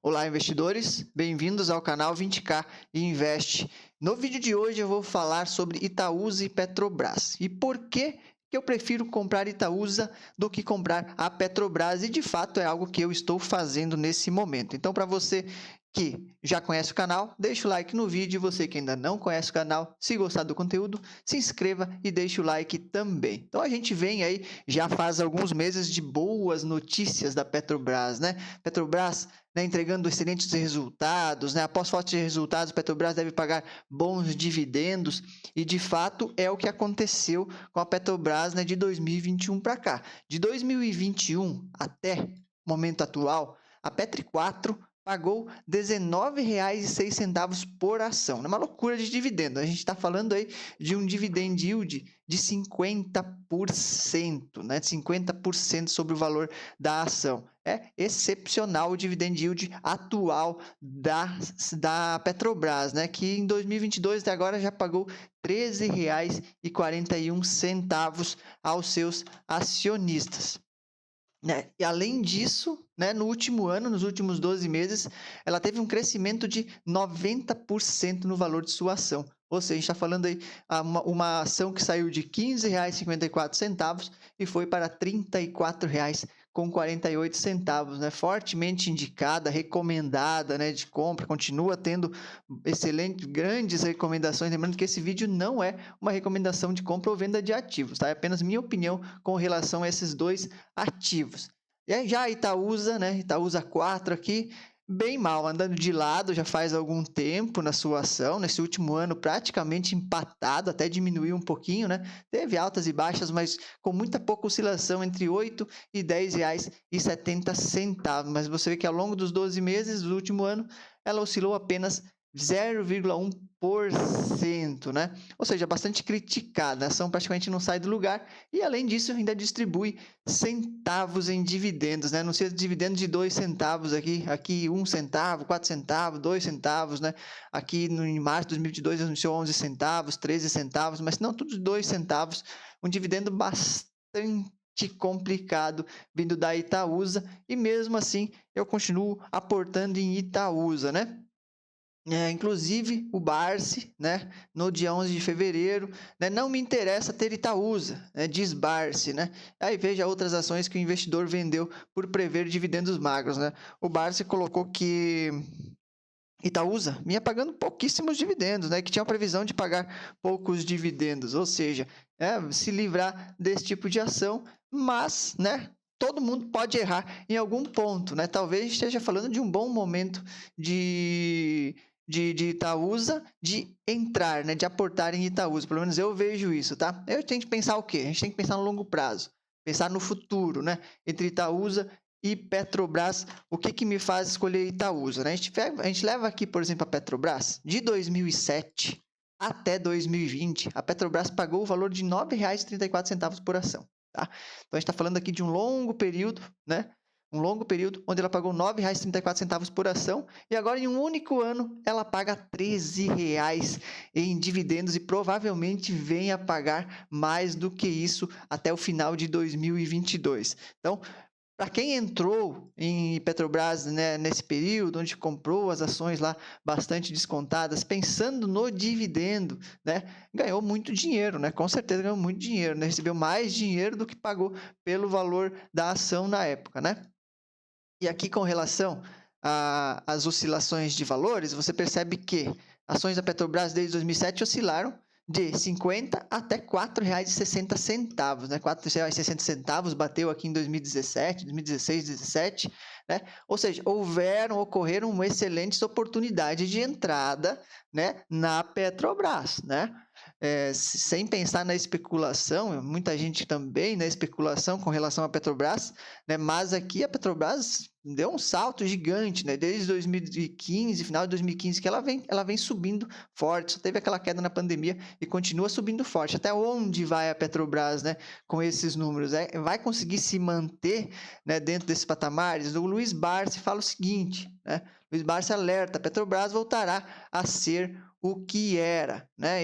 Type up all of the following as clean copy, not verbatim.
Olá, investidores! Bem-vindos ao canal 20K Invest. No vídeo de hoje eu vou falar sobre Itaúsa e Petrobras e por que eu prefiro comprar Itaúsa do que comprar a Petrobras, e de fato é algo que eu estou fazendo nesse momento. Então, para você que já conhece o canal, deixa o like no vídeo. Você que ainda não conhece o canal, se gostar do conteúdo, se inscreva e deixe o like também. Então a gente vem aí, já faz alguns meses, de boas notícias da Petrobras, né? Petrobras, né, entregando excelentes resultados, né? Após fortes resultados, Petrobras deve pagar bons dividendos, e de fato é o que aconteceu com a Petrobras, né, de 2021 para cá. De 2021 até o momento atual, a Petri 4 pagou R$ 19,06 por ação. É uma loucura de dividendo. A gente está falando aí de um dividend yield de 50%, né? De 50% sobre o valor da ação. É excepcional o dividend yield atual da Petrobras, né? Que em 2022 até agora já pagou R$ 13,41 aos seus acionistas. Né? E além disso, né, no último ano, nos últimos 12 meses, ela teve um crescimento de 90% no valor de sua ação. Ou seja, a gente está falando aí uma ação que saiu de R$ 15,54 e foi para R$ 34,48, né? Fortemente indicada, recomendada, né, de compra, continua tendo grandes recomendações. Lembrando que esse vídeo não é uma recomendação de compra ou venda de ativos, tá? É apenas minha opinião com relação a esses dois ativos. E aí já a Itaúsa, né? Itaúsa 4 aqui, bem mal, andando de lado já faz algum tempo na sua ação. Nesse último ano praticamente empatado, até diminuiu um pouquinho, né? Teve altas e baixas, mas com muita pouca oscilação entre R$ 8 e R$ 10,70. Mas você vê que ao longo dos 12 meses do último ano, ela oscilou apenas 0,1%, né? Ou seja, bastante criticada. A ação praticamente não sai do lugar e, além disso, ainda distribui centavos em dividendos, né? Anuncia dividendos de 2 centavos aqui 1 centavo, 4 centavos, 2 centavos, né? Aqui em março de 2022 anunciou 11 centavos, 13 centavos, mas não tudo de 2 centavos. Um dividendo bastante complicado vindo da Itaúsa, e mesmo assim eu continuo aportando em Itaúsa, né? Inclusive o Barsi, né, no dia 11 de fevereiro, né, não me interessa ter Itaúsa, né, diz Barsi, né? Aí veja outras ações que o investidor vendeu por prever dividendos magros, né? O Barsi colocou que Itaúsa vinha pagando pouquíssimos dividendos, né, que tinha a previsão de pagar poucos dividendos, ou seja, se livrar desse tipo de ação, mas, né, todo mundo pode errar em algum ponto, né? Talvez esteja falando de um bom momento de Itaúsa, de entrar, né, de aportar em Itaúsa. Pelo menos eu vejo isso, tá? Eu tenho que pensar o quê? A gente tem que pensar no longo prazo, pensar no futuro, né? Entre Itaúsa e Petrobras, o que me faz escolher Itaúsa, né? A gente leva aqui, por exemplo, a Petrobras, de 2007 até 2020, a Petrobras pagou o valor de R$ 9,34 por ação, tá? Então a gente está falando aqui de um longo período, né? Um longo período onde ela pagou R$ 9,34 por ação, e agora em um único ano ela paga R$ 13 em dividendos e provavelmente venha a pagar mais do que isso até o final de 2022. Então, para quem entrou em Petrobras, né, nesse período, onde comprou as ações lá bastante descontadas, pensando no dividendo, né, ganhou muito dinheiro, né? Com certeza ganhou muito dinheiro, né? Recebeu mais dinheiro do que pagou pelo valor da ação na época, né? E aqui, com relação às oscilações de valores, você percebe que ações da Petrobras desde 2007 oscilaram de 50 até R$ 4,60, né? R$ 4,60 bateu aqui em 2017, 2016, 2017, né? Ou seja, ocorreram excelentes oportunidades de entrada, né, na Petrobras, né? Sem pensar na especulação, muita gente também na especulação com relação à Petrobras, né? Mas aqui a Petrobras deu um salto gigante, né? Desde 2015, final de 2015, que ela vem subindo forte. Só teve aquela queda na pandemia e continua subindo forte. Até onde vai a Petrobras, né, com esses números? Vai conseguir se manter, né, dentro desses patamares? O Luiz Barsi fala o seguinte, né? Luiz Barsi alerta: a Petrobras voltará a ser o que era, né?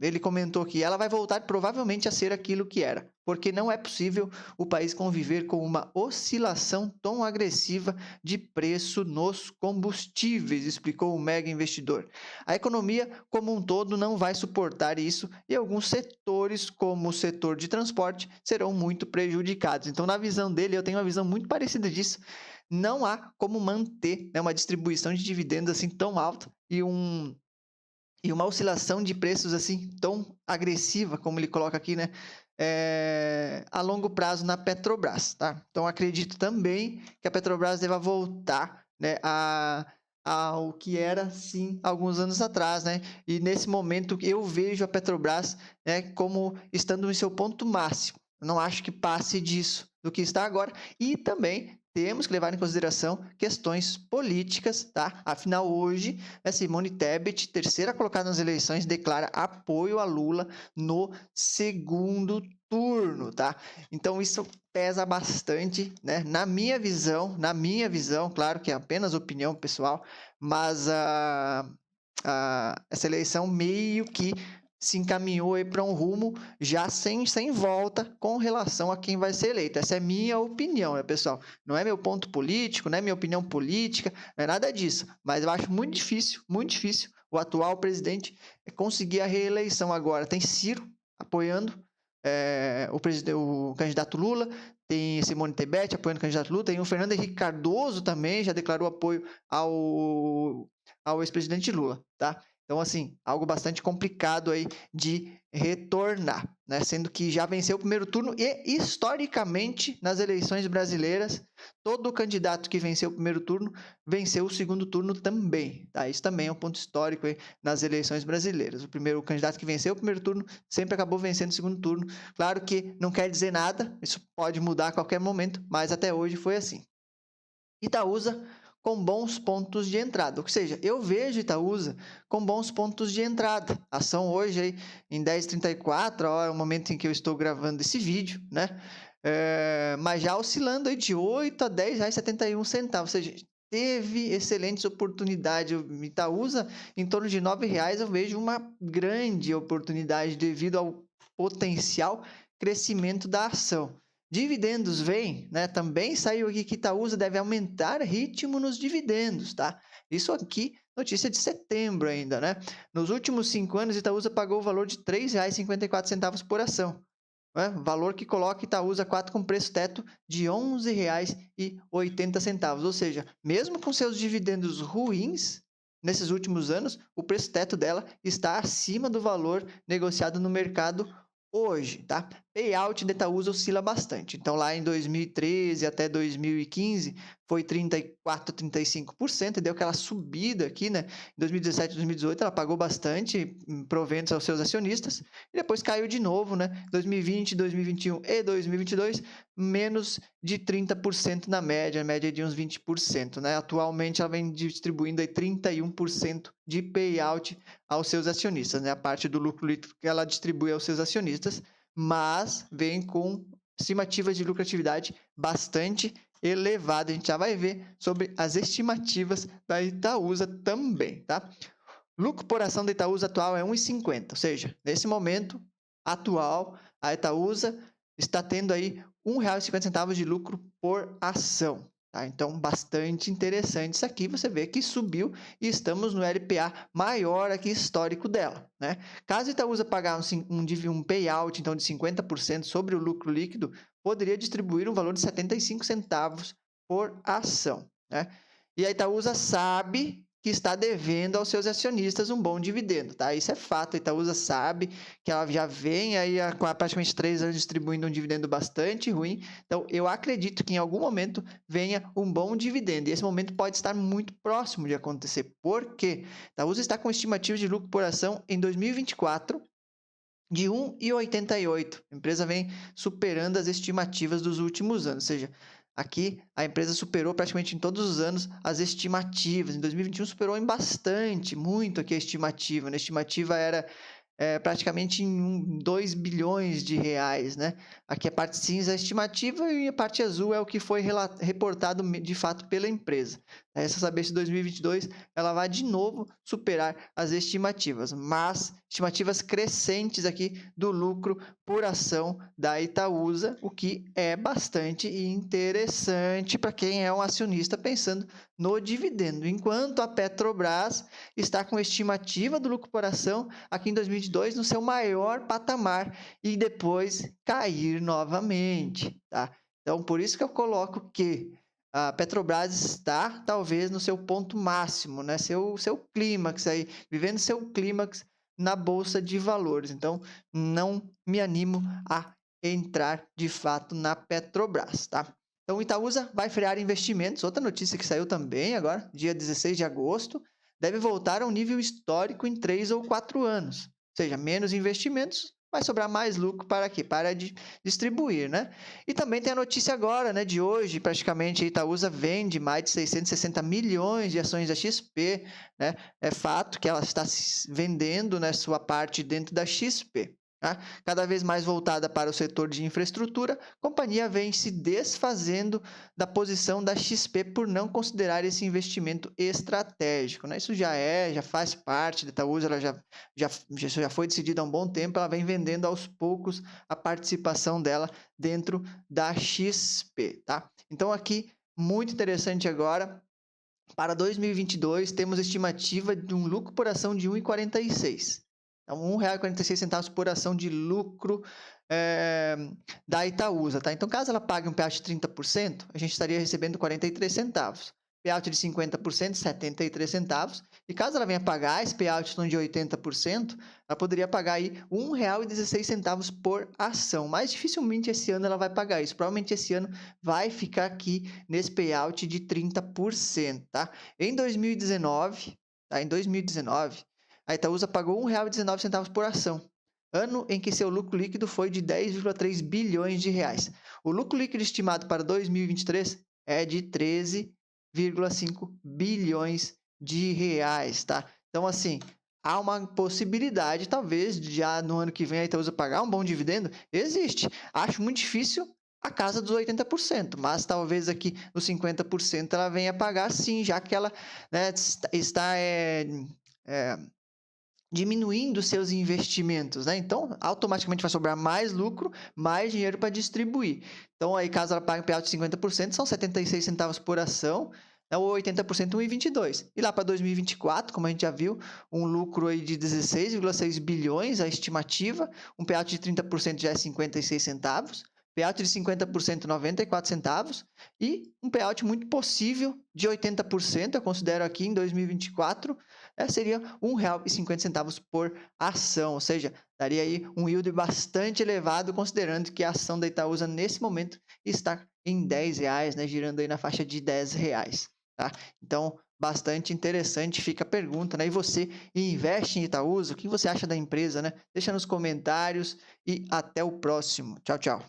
Ele comentou que ela vai voltar provavelmente a ser aquilo que era. porque não é possível o país conviver com uma oscilação tão agressiva de preço nos combustíveis, explicou o mega investidor. A economia como um todo não vai suportar isso e alguns setores, como o setor de transporte, serão muito prejudicados. Então, na visão dele, eu tenho uma visão muito parecida disso. Não há como manter, né, uma distribuição de dividendos assim tão alta e uma oscilação de preços assim tão agressiva, como ele coloca aqui, né? A longo prazo na Petrobras, tá? Então, acredito também que a Petrobras deva voltar, né, ao que era, sim, alguns anos atrás, né? E nesse momento eu vejo a Petrobras, né, como estando em seu ponto máximo. Eu não acho que passe disso, do que está agora. E também temos que levar em consideração questões políticas, tá? Afinal, hoje, a Simone Tebet, terceira colocada nas eleições, declara apoio a Lula no segundo turno, tá? Então, isso pesa bastante, né? Na minha visão, claro que é apenas opinião pessoal, mas essa eleição meio que se encaminhou para um rumo já sem volta com relação a quem vai ser eleito. Essa é minha opinião, né, pessoal? Não é meu ponto político, não é minha opinião política, não é nada disso. Mas eu acho muito difícil o atual presidente conseguir a reeleição agora. Tem Ciro apoiando o candidato Lula, tem Simone Tebet apoiando o candidato Lula, tem o Fernando Henrique Cardoso também, já declarou apoio ao ex-presidente Lula, tá? Então, assim, algo bastante complicado aí de retornar, né? Sendo que já venceu o primeiro turno e, historicamente, nas eleições brasileiras, todo candidato que venceu o primeiro turno venceu o segundo turno também, tá? Isso também é um ponto histórico aí nas eleições brasileiras. O candidato que venceu o primeiro turno sempre acabou vencendo o segundo turno. Claro que não quer dizer nada, isso pode mudar a qualquer momento, mas até hoje foi assim. Itaúsa com bons pontos de entrada, ou seja, eu vejo Itaúsa com bons pontos de entrada. A ação hoje aí em 10,34, é o momento em que eu estou gravando esse vídeo, né? Mas já oscilando aí de 8 a R$10,71, ou seja, teve excelentes oportunidades. Itaúsa em torno de R$9 eu vejo uma grande oportunidade devido ao potencial crescimento da ação. Dividendos vem, né? Também saiu aqui que Itaúsa deve aumentar ritmo nos dividendos, tá? Isso aqui, notícia de setembro ainda, né? Nos últimos 5 anos, Itaúsa pagou o valor de R$3,54 por ação, né? Valor que coloca Itaúsa 4 com preço teto de R$11,80. Ou seja, mesmo com seus dividendos ruins, nesses últimos anos, o preço teto dela está acima do valor negociado no mercado hoje, tá? Payout de Itaúsa oscila bastante. Então, lá em 2013 até 2015, foi 34%, 35%, e deu aquela subida aqui, né? Em 2017, 2018, ela pagou bastante proventos aos seus acionistas, e depois caiu de novo, né? 2020, 2021 e 2022, menos de 30% na média de uns 20%, né? Atualmente, ela vem distribuindo aí 31% de payout aos seus acionistas, né? A parte do lucro líquido que ela distribui aos seus acionistas, mas vem com estimativas de lucratividade bastante elevada. A gente já vai ver sobre as estimativas da Itaúsa também, tá? Lucro por ação da Itaúsa atual é 1,50, ou seja, nesse momento atual, a Itaúsa está tendo aí R$1,50 de lucro por ação. Tá? Então, bastante interessante isso aqui. Você vê que subiu e estamos no LPA maior aqui histórico dela, né? Caso a Itaúsa pagar um payout então, de 50% sobre o lucro líquido, poderia distribuir um valor de 75 centavos por ação, né? E a Itaúsa sabe que está devendo aos seus acionistas um bom dividendo, tá? Isso é fato. A Itaúsa sabe que ela já vem aí há praticamente 3 anos distribuindo um dividendo bastante ruim. Então, eu acredito que em algum momento venha um bom dividendo. E esse momento pode estar muito próximo de acontecer. Por quê? A Itaúsa está com estimativa de lucro por ação em 2024 de 1,88. A empresa vem superando as estimativas dos últimos anos, ou seja, aqui a empresa superou praticamente em todos os anos as estimativas. Em 2021 superou em bastante, muito aqui a estimativa. A estimativa era praticamente em 2 bilhões de reais, né? Aqui a parte cinza é a estimativa e a parte azul é o que foi reportado de fato pela empresa. Resta saber se 2022 ela vai de novo superar as estimativas, mas estimativas crescentes aqui do lucro por ação da Itaúsa, o que é bastante interessante para quem é um acionista pensando no dividendo, enquanto a Petrobras está com estimativa do lucro por ação aqui em 2022 no seu maior patamar e depois cair novamente, tá? Então, por isso que eu coloco que a Petrobras está, talvez, no seu ponto máximo, né? Seu clímax aí, vivendo seu clímax na Bolsa de Valores. Então, não me animo a entrar, de fato, na Petrobras, tá? Então, o Itaúsa vai frear investimentos. Outra notícia que saiu também agora, dia 16 de agosto, deve voltar ao nível histórico em 3 ou 4 anos. Ou seja, menos investimentos, vai sobrar mais lucro para quê? Para distribuir, né? E também tem a notícia agora, né, de hoje, praticamente a Itaúsa vende mais de 660 milhões de ações da XP, né? É fato que ela está vendendo, né, sua parte dentro da XP. Tá? Cada vez mais voltada para o setor de infraestrutura, a companhia vem se desfazendo da posição da XP por não considerar esse investimento estratégico, né? Isso já faz parte da Itaúsa, ela já foi decidida há um bom tempo, ela vem vendendo aos poucos a participação dela dentro da XP, tá? Então aqui, muito interessante agora, para 2022 temos estimativa de um lucro por ação de 1,46. Então, R$ 1,46 por ação de lucro da Itaúsa, tá? Então, caso ela pague um payout de 30%, a gente estaria recebendo 43 centavos. Payout de 50%, 73 centavos. E caso ela venha pagar esse payout de 80%, ela poderia pagar aí R$ 1,16 por ação. Mas dificilmente esse ano ela vai pagar isso. Provavelmente esse ano vai ficar aqui nesse payout de 30%, tá? Em 2019, a Itaúsa pagou R$ 1,19 por ação, ano em que seu lucro líquido foi de 10,3 bilhões de reais. O lucro líquido estimado para 2023 é de 13,5 bilhões de reais, tá? Então, assim, há uma possibilidade, talvez, de já no ano que vem a Itaúsa pagar um bom dividendo? Existe. Acho muito difícil a casa dos 80%, mas talvez aqui nos 50% ela venha pagar sim, já que ela, né, está diminuindo seus investimentos, né? Então, automaticamente vai sobrar mais lucro, mais dinheiro para distribuir. Então, aí, caso ela pague um payout de 50%, são 76 centavos por ação, né? Ou 80%, 1,22. E lá para 2024, como a gente já viu, um lucro aí de 16,6 bilhões, a estimativa, um payout de 30% já é 56 centavos, payout de 50%, 94 centavos, e um payout muito possível de 80%, eu considero aqui em 2024, seria R$ 1,50 por ação, ou seja, daria aí um yield bastante elevado, considerando que a ação da Itaúsa nesse momento está em R$10, né, girando aí na faixa de R$10, tá? Então, bastante interessante, fica a pergunta, né? E você investe em Itaúsa? O que você acha da empresa, né? Deixa nos comentários e até o próximo. Tchau, tchau.